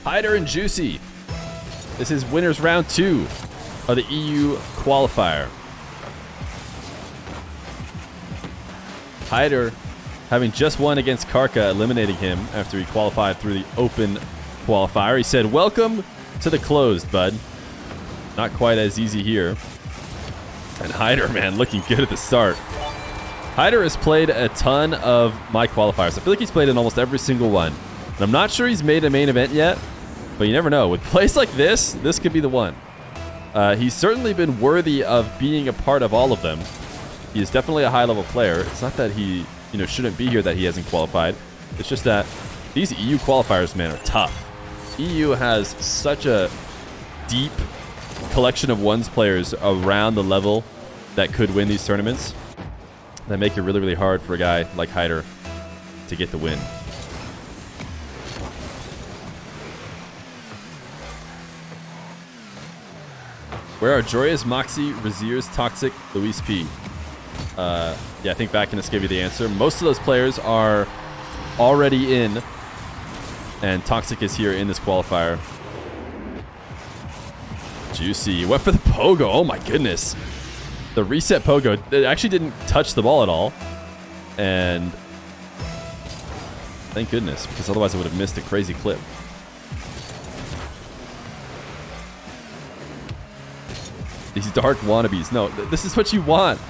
Hyderr and Juicy. This is winners round 2 of the EU qualifier. Hyderr having just won against Karka, eliminating him after he qualified through the open qualifier. He said, welcome to the closed, bud. Not quite as easy here. And Hyderr, man, looking good at the start. Hyderr has played a ton of my qualifiers. I feel like he's played in almost every single one. And I'm not sure he's made a main event yet, but you never know. With plays like this could be the one. He's certainly been worthy of being a part of all of them. He is definitely a high-level player. It's not that he, shouldn't be here that he hasn't qualified. It's just that these EU qualifiers, man, are tough. EU has such a deep collection of ones players around the level that could win these tournaments that make it really, really hard for a guy like Hyderr to get the win. Where are Joyous, Moxie, Raziers, Toxic, Luis P? Yeah, I think Vakinus gave you the answer. Most of those players are already in, and Toxic is here in this qualifier. Juicy went for the pogo. Oh my goodness. The reset pogo. It actually didn't touch the ball at all. And thank goodness, because otherwise I would have missed a crazy clip. These dark wannabes. No, this is what you want.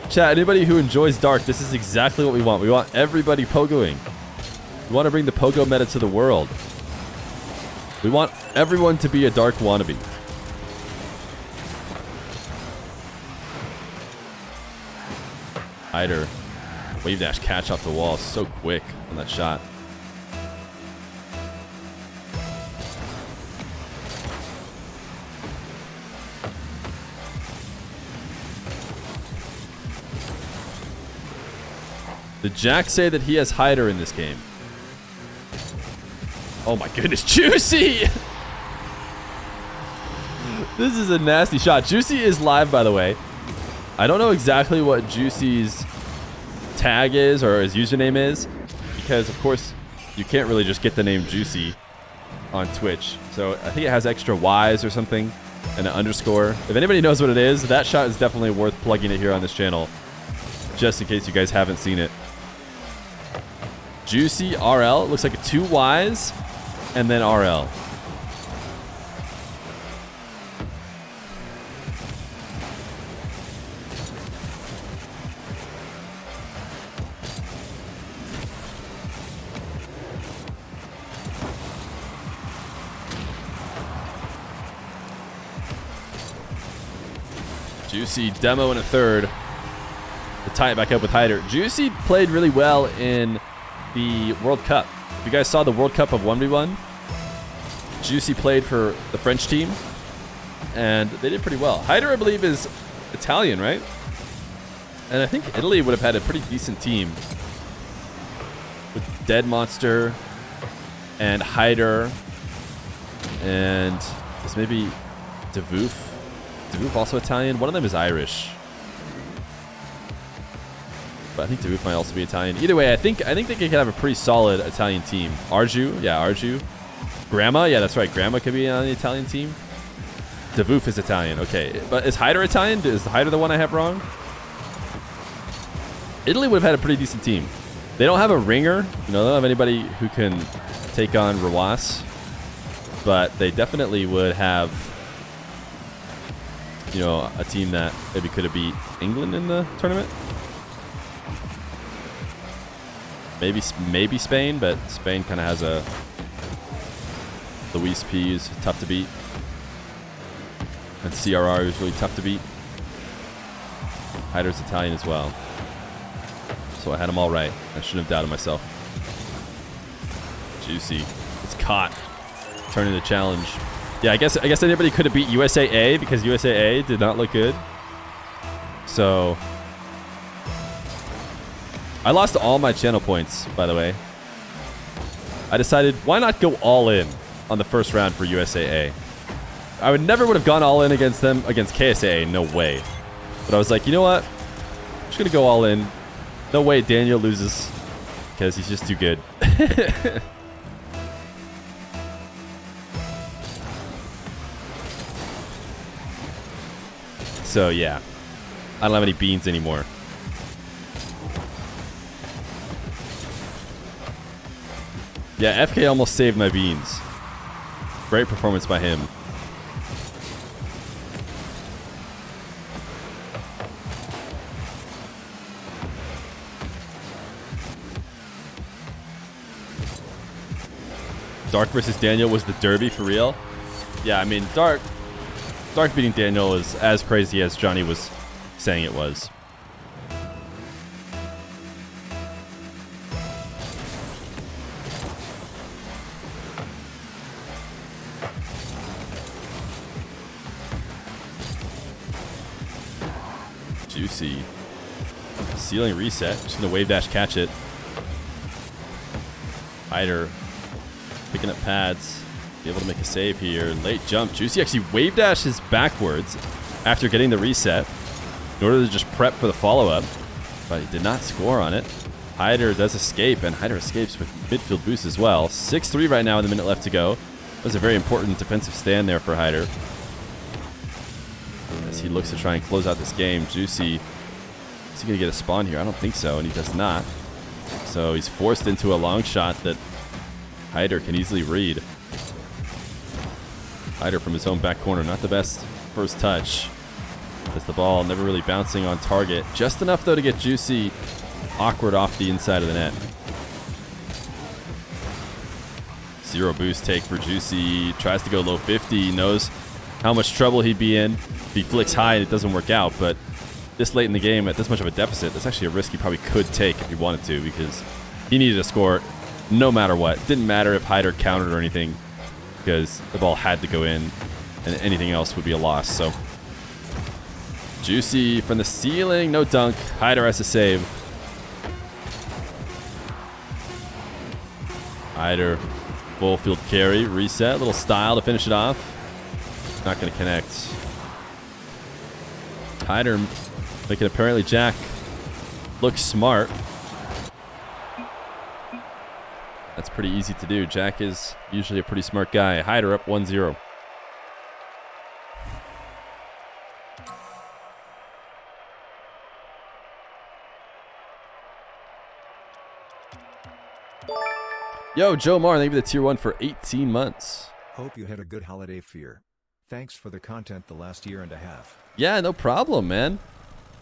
Chat, anybody who enjoys dark, this is exactly what we want. We want everybody pogoing. We want to bring the pogo meta to the world. We want everyone to be a dark wannabe. Hyderr. Wave dash catch off the wall so quick on that shot. Did Jack say that he has Hyderr in this game? Oh my goodness, Juicy! This is a nasty shot. Juicy is live, by the way. I don't know exactly what Juicy's tag is or his username is, because of course you can't really just get the name Juicy on Twitch. So I think it has extra Y's or something and an underscore. If anybody knows what it is, that shot is definitely worth plugging it here on this channel, just in case you guys haven't seen it. Juicy RL. It looks like 2 Y's and then RL. Juicy demo in a third to tie it back up with Hyderr. Juicy played really well in the World Cup. If you guys saw the World Cup of 1v1, Juicy played for the French team, and they did pretty well. Hyderr, I believe, is Italian, right? And I think Italy would have had a pretty decent team with Dead Monster and Hyderr, and this maybe Devoof. Devoof also Italian. One of them is Irish, but I think Devoof might also be Italian. Either way, I think they could have a pretty solid Italian team. Arju, yeah, Arju. Grandma, yeah, that's right. Grandma could be on the Italian team. Devoof is Italian, okay. But is Hyderr Italian? Is Hyderr the one I have wrong? Italy would have had a pretty decent team. They don't have a ringer. They don't have anybody who can take on Rawas, but they definitely would have, a team that maybe could have beat England in the tournament. Maybe Spain, but Spain kind of has a Luis P is tough to beat, and CRR is really tough to beat. Hyderr's Italian as well, so I had them all right. I shouldn't have doubted myself. Juicy, it's caught. Turning the challenge. Yeah, I guess anybody could have beat USAA because USAA did not look good. So I lost all my channel points, by the way. I decided, why not go all in on the first round for USAA? I never would have gone all in against them, against KSAA, no way. But I was like, you know what? I'm just going to go all in. No way Daniel loses, because he's just too good. So, yeah. I don't have any beans anymore. Yeah, FK almost saved my beans. Great performance by him. Dark versus Daniel was the derby for real. Yeah, I mean, Dark beating Daniel is as crazy as Johnny was saying it was. Juicy. Ceiling reset. Just gonna wave dash catch it. Hyderr picking up pads. Be able to make a save here. Late jump. Juicy actually wave dashes backwards after getting the reset in order to just prep for the follow-up. But he did not score on it. Hyderr does escape, and Hyderr escapes with midfield boost as well. 6-3 right now with a minute left to go. That was a very important defensive stand there for Hyderr. As he looks to try and close out this game. Juicy, is he going to get a spawn here? I don't think so, and he does not. So he's forced into a long shot that Hyderr can easily read. Hyderr from his own back corner, not the best first touch. As the ball never really bouncing on target. Just enough, though, to get Juicy awkward off the inside of the net. Zero boost take for Juicy. Tries to go low 50. Knows how much trouble he'd be in if he flicks high and it doesn't work out. But this late in the game, at this much of a deficit, that's actually a risk he probably could take if he wanted to, because he needed a score no matter what. Didn't matter if Hyderr countered or anything, because the ball had to go in, and anything else would be a loss. So Juicy from the ceiling, no dunk. Hyderr has to save. Hyderr, full field carry, reset, little style to finish it off. Not going to connect. Hyderr making apparently Jack look smart. That's pretty easy to do. Jack is usually a pretty smart guy. Hyderr up 1-0. Yo, Joe Marr, thank you for the tier 1 for 18 months. Hope you had a good holiday, Feer. Thanks for the content the last year and a half. Yeah, no problem, man.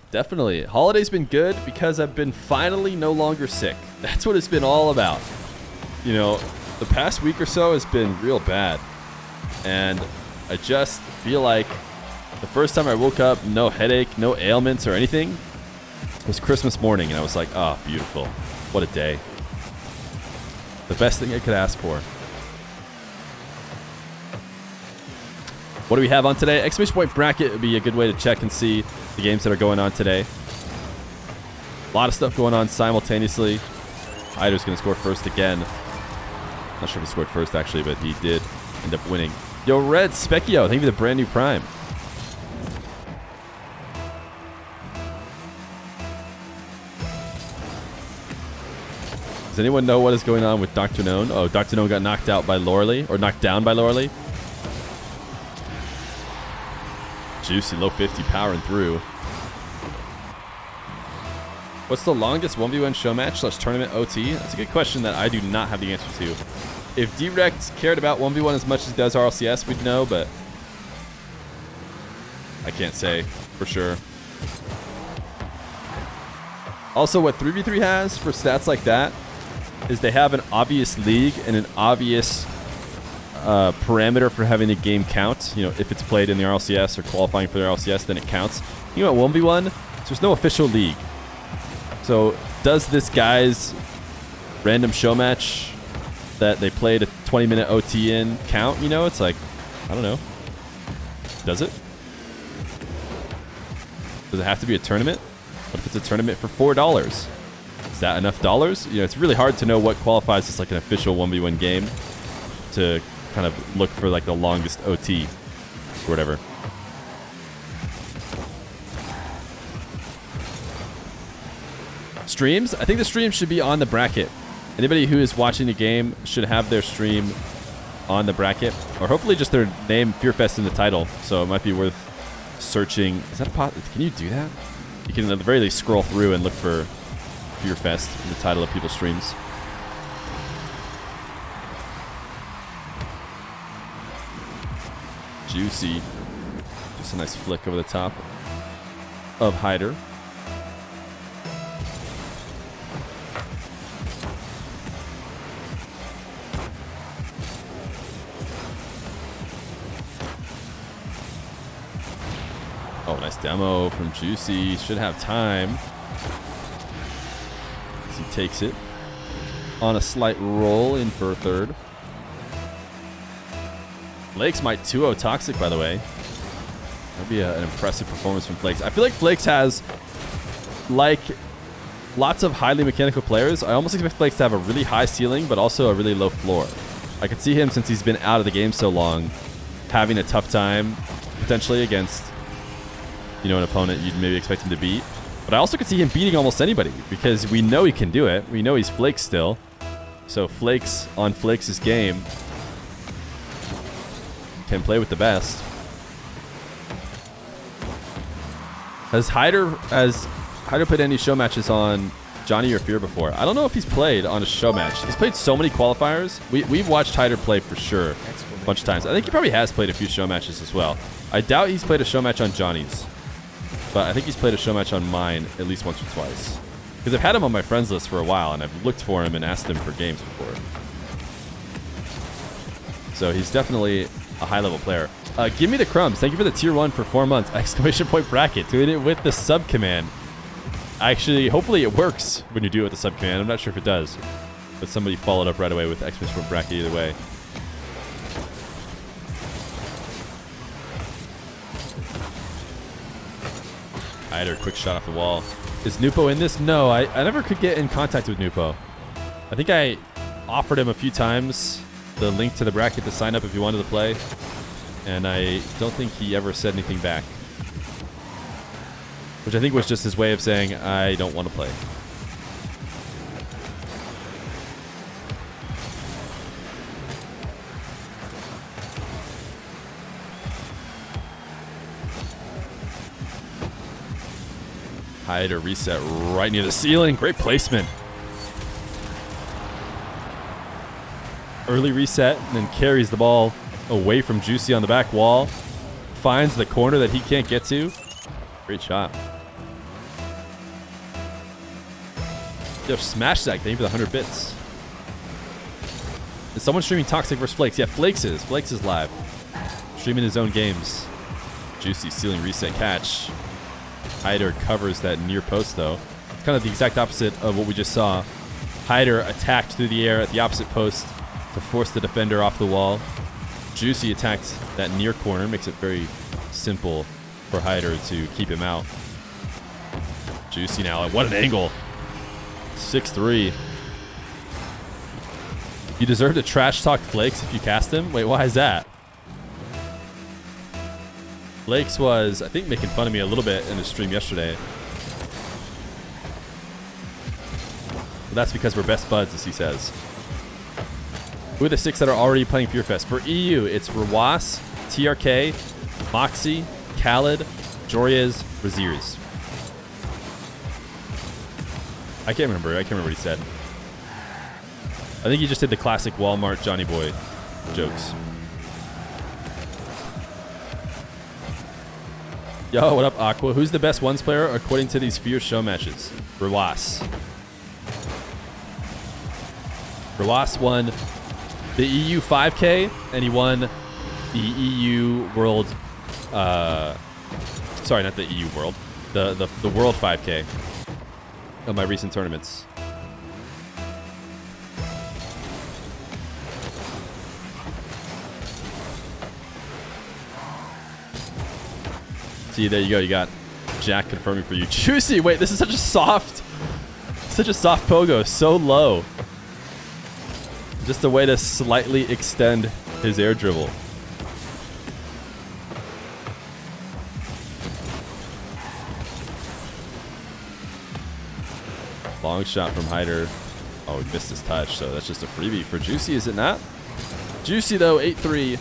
Definitely. Holiday's been good because I've been finally no longer sick. That's what it's been all about. You know, the past week or so has been real bad. And I just feel like the first time I woke up, no headache, no ailments or anything, was Christmas morning. And I was like, oh, beautiful. What a day. The best thing I could ask for. What do we have on today? Exclamation point bracket would be a good way to check and see the games that are going on today. A lot of stuff going on simultaneously. Hyderr's going to score first again. Not sure if he scored first, actually, but he did end up winning. Yo, Red Specchio, thank you for the brand new Prime. Does anyone know what is going on with Dr. Known? Oh, Dr. Known got knocked out by Lorley, or knocked down by Lorley. Juicy, low 50, powering through. What's the longest 1v1 show match / tournament OT? That's a good question that I do not have the answer to. If Direct cared about 1v1 as much as he does RLCS, we'd know, but I can't say for sure. Also, what 3v3 has for stats like that is they have an obvious league and an obvious parameter for having a game count. You know, if it's played in the RLCS or qualifying for the RLCS, then it counts. You know, at 1v1, there's no official league. So does this guy's random show match that they played a 20-minute OT in count? You know, it's like, I don't know. Does it? Does it have to be a tournament? What if it's a tournament for $4? Is that enough dollars? You know, it's really hard to know what qualifies as like an official 1v1 game to kind of look for like the longest OT or whatever. Streams? I think the stream should be on the bracket. Anybody who is watching the game should have their stream on the bracket, or hopefully just their name, FeerFest, in the title. So it might be worth searching. Is that can you do that? You can at the very least scroll through and look for FeerFest in the title of people's streams. Juicy. Just a nice flick over the top of Hyderr. Oh, nice demo from Juicy. Should have time. As he takes it on a slight roll in for third. Flakes might 2-0 Toxic, by the way. That'd be an impressive performance from Flakes. I feel like Flakes has, like, lots of highly mechanical players. I almost expect Flakes to have a really high ceiling, but also a really low floor. I could see him, since he's been out of the game so long, having a tough time, potentially, against, you know, an opponent you'd maybe expect him to beat. But I also could see him beating almost anybody, because we know he can do it. We know he's Flakes still. So Flakes on Flakes' game can play with the best. Has Hyderr played any show matches on Johnny or Feer before? I don't know if he's played on a show match. He's played so many qualifiers. We've watched Hyderr play for sure a bunch of times. I think he probably has played a few show matches as well. I doubt he's played a show match on Johnny's, but I think he's played a show match on mine at least once or twice. Because I've had him on my friends list for a while, and I've looked for him and asked him for games before. So he's definitely a high-level player. Give me the crumbs. Thank you for the tier 1 for 4 months. Exclamation point bracket. Doing it with the sub command. Actually, hopefully it works when you do it with the sub command. I'm not sure if it does. But somebody followed up right away with exclamation point bracket either way. Hyderr, quick shot off the wall. Is Nupo in this? No, I never could get in contact with Nupo. I think I offered him a few times the link to the bracket to sign up if he wanted to play, and I don't think he ever said anything back, which I think was just his way of saying, I don't want to play. Hyderr reset right near the ceiling. Great placement. Early reset, and then carries the ball away from Juicy on the back wall. Finds the corner that he can't get to. Great shot. Yo, Smash Zach, thank you for the 100 bits. Is someone streaming Toxic vs. Flakes? Yeah, Flakes is. Flakes is live. Streaming his own games. Juicy ceiling reset catch. Hyderr covers that near post, though. It's kind of the exact opposite of what we just saw. Hyderr attacked through the air at the opposite post to force the defender off the wall. Juicy attacked that near corner. Makes it very simple for Hyderr to keep him out. Juicy now. What an angle. 6-3. You deserve to trash talk Flakes if you cast him? Wait, why is that? Flakes was, I think, making fun of me a little bit in the stream yesterday. But that's because we're best buds, as he says. Who are the 6 that are already playing FeerFest? For EU, it's Rawas, TRK, Moxie, Khaled, Joriez, Razirs. I can't remember. I can't remember what he said. I think he just did the classic Walmart Johnny Boy jokes. Yo, what up, Aqua? Who's the best ones player according to these Feer show matches? Rawas. Rawas won the EU 5K, and he won the EU World... sorry, not the EU World. The World 5K of my recent tournaments. See, there you go. You got Jack confirming for you. Juicy! Wait, this is such a soft pogo. So low. Just a way to slightly extend his air dribble. Long shot from Hyderr. Oh, he missed his touch, so that's just a freebie for Juicy, is it not? Juicy, though, 8-3.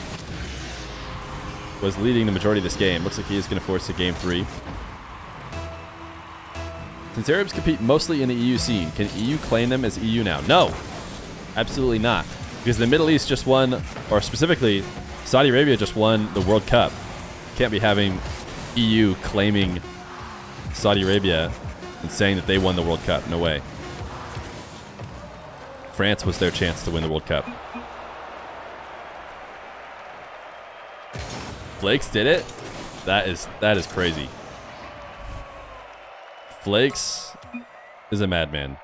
was leading the majority of this game. Looks like he is going to force a game 3. Since Arabs compete mostly in the EU scene, can EU claim them as EU now? No, absolutely not. Because the Middle East just won, or specifically, Saudi Arabia just won the World Cup. Can't be having EU claiming Saudi Arabia and saying that they won the World Cup. No way. France was their chance to win the World Cup. Flakes did it? That is crazy. Flakes is a madman.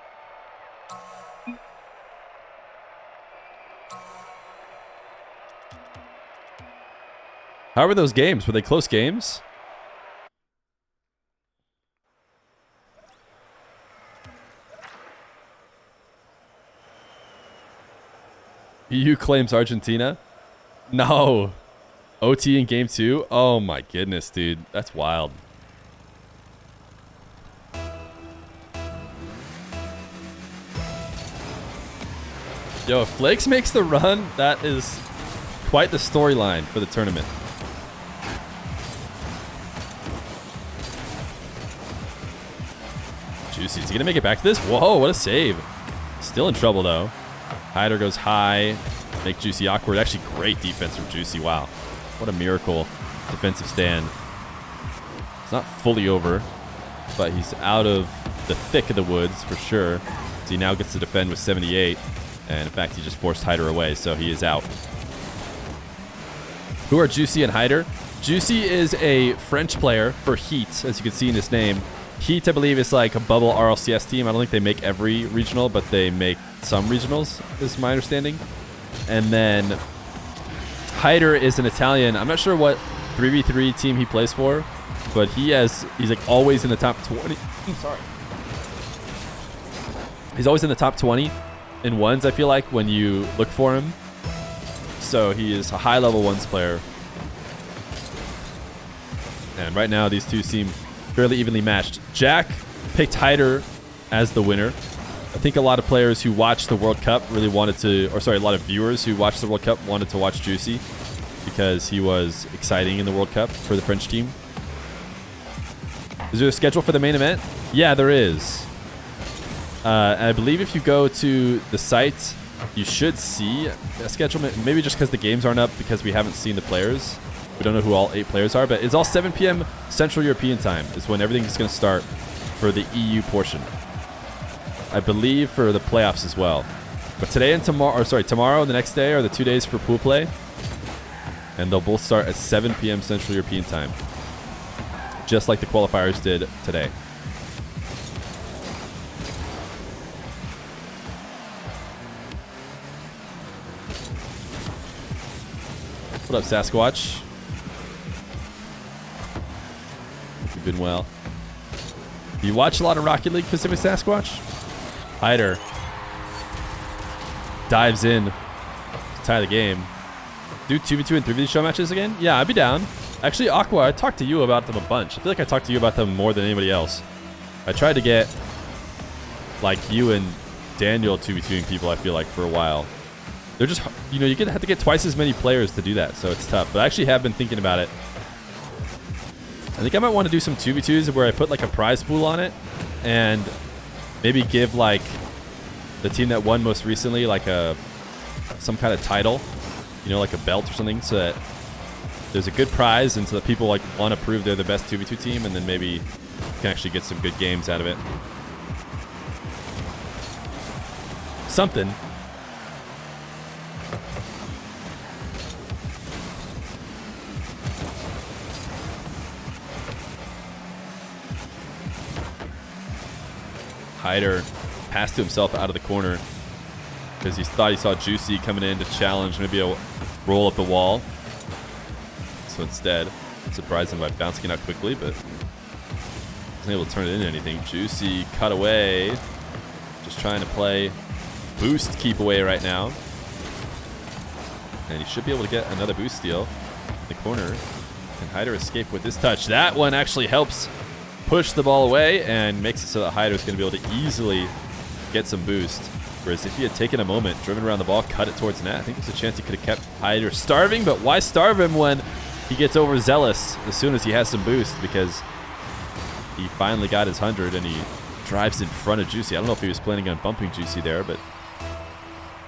How were those games? Were they close games? EU claims Argentina? No. OT in game 2? Oh my goodness, dude. That's wild. Yo, if Flakes makes the run, that is quite the storyline for the tournament. Juicy. Is he going to make it back to this? Whoa, what a save. Still in trouble, though. Hyderr goes high. Make Juicy awkward. Actually, great defense from Juicy. Wow. What a miracle defensive stand. It's not fully over, but he's out of the thick of the woods for sure. So he now gets to defend with 78. And in fact, he just forced Hyderr away, so he is out. Who are Juicy and Hyderr? Juicy is a French player for Heat, as you can see in his name. Heat, I believe, is like a bubble RLCS team. I don't think they make every regional, but they make some regionals, is my understanding. And then Hyderr is an Italian. I'm not sure what 3v3 team he plays for, but he's like always in the top 20. Sorry. He's always in the top 20 in ones, I feel like, when you look for him. So he is a high-level ones player. And right now, these two seem fairly evenly matched. Jack picked Hyderr as the winner. I think a lot of players who watched the World Cup really wanted to, or sorry, a lot of viewers who watched the World Cup wanted to watch Juicy because he was exciting in the World Cup for the French team. Is there a schedule for the main event? Yeah, there is. I believe if you go to the site, you should see a schedule. Maybe just because the games aren't up because we haven't seen the players. We don't know who all 8 players are, but it's all 7 p.m. Central European time is when everything is going to start for the EU portion. I believe for the playoffs as well. But today and tomorrow, or sorry, tomorrow and the next day are the 2 days for pool play. And they'll both start at 7 p.m. Central European time. Just like the qualifiers did today. What up, Sasquatch? Hope you've been well. Do you watch a lot of Rocket League, Pacific Sasquatch? Hyderr dives in to tie the game. Do 2v2 and 3v3 show matches again? Yeah, I'd be down. Actually, Aqua, I talked to you about them a bunch. I feel like I talked to you about them more than anybody else. I tried to get, like, you and Daniel 2v2ing people, I feel like, for a while. They're just, you know, you have to get twice as many players to do that, so it's tough. But I actually have been thinking about it. I think I might want to do some 2v2s where I put, like, a prize pool on it and maybe give, like, the team that won most recently, like, some kind of title, you know, like a belt or something, so that there's a good prize and so that people, like, want to prove they're the best 2v2 team, and then maybe you can actually get some good games out of it. Something. Hyderr passed to himself out of the corner because he thought he saw Juicy coming in to challenge maybe a roll up the wall. So instead, surprised him by bouncing it out quickly, but wasn't able to turn it into anything. Juicy cut away. Just trying to play boost keep away right now. And he should be able to get another boost steal in the corner. Can Hyderr escape with this touch? That one actually helps push the ball away and makes it so that Hyderr is going to be able to easily get some boost. Whereas if he had taken a moment, driven around the ball, cut it towards net, I think there's a chance he could have kept Hyderr starving, but why starve him when he gets overzealous as soon as he has some boost because he finally got his 100 and he drives in front of Juicy. I don't know if he was planning on bumping Juicy there, but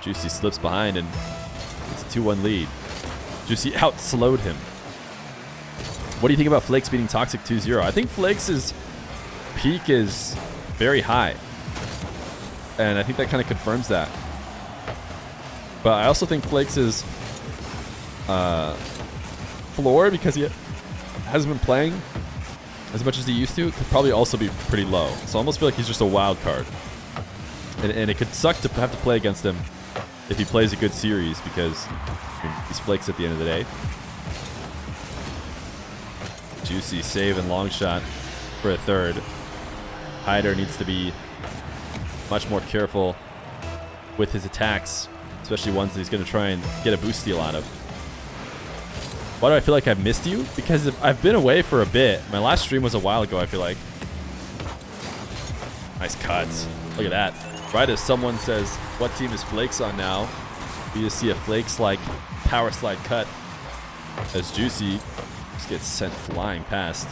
Juicy slips behind and it's a 2-1 lead. Juicy out-slowed him. What do you think about Flakes beating Toxic 2-0? I think Flakes' peak is very high. And I think that kind of confirms that. But I also think Flakes' floor, because he hasn't been playing as much as he used to, could probably also be pretty low. So I almost feel like he's just a wild card. And it could suck to have to play against him if he plays a good series, because I mean, he's Flakes at the end of the day. Juicy save and long shot for a third. Hyderr needs to be much more careful with his attacks, especially ones that he's going to try and get a boost steal out of. Why do I feel like I've missed you? Because I've been away for a bit. My last stream was a while ago, I feel like. Nice cuts. Look at that. Right as someone says, what team is Flakes on now? You just see a Flakes-like power slide cut as Juicy just gets sent flying past.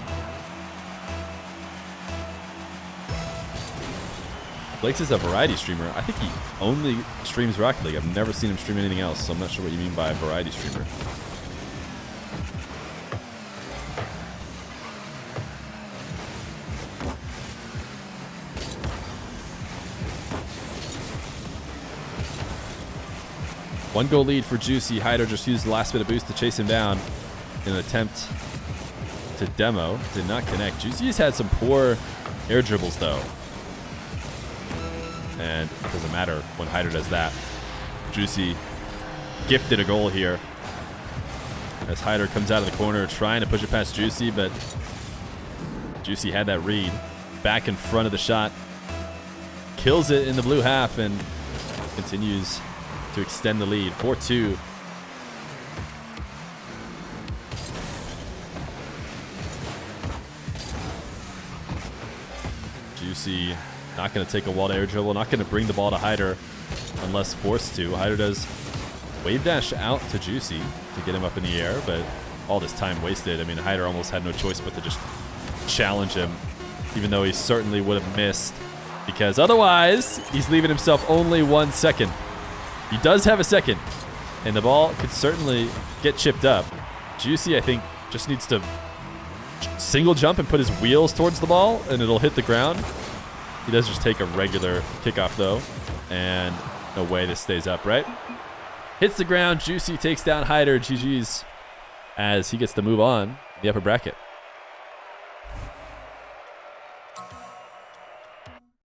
Flakes is a variety streamer. I think he only streams Rocket League. I've never seen him stream anything else, so I'm not sure what you mean by a variety streamer. One goal lead for Juicy. Hyderr just used the last bit of boost to chase him down in an attempt to demo. Did not connect. Juicy's had some poor air dribbles, though. And it doesn't matter when Hyderr does that. Juicy gifted a goal here as Hyderr comes out of the corner trying to push it past Juicy, but Juicy had that read. Back in front of the shot. Kills it in the blue half and continues to extend the lead. 4-2. Juicy not going to take a wall to air dribble, not going to bring the ball to Hyderr unless forced to. Hyderr does wave dash out to Juicy to get him up in the air, but all this time wasted. I mean, Hyderr almost had no choice but to just challenge him, even though he certainly would have missed, because otherwise he's leaving himself only 1 second. He does have a second, and the ball could certainly get chipped up. Juicy, I think, just needs to single jump and put his wheels towards the ball, and it'll hit the ground. He does just take a regular kickoff, though, and no way this stays up, right? Hits the ground. Juicy takes down Hyderr. GG's as he gets to move on in the upper bracket.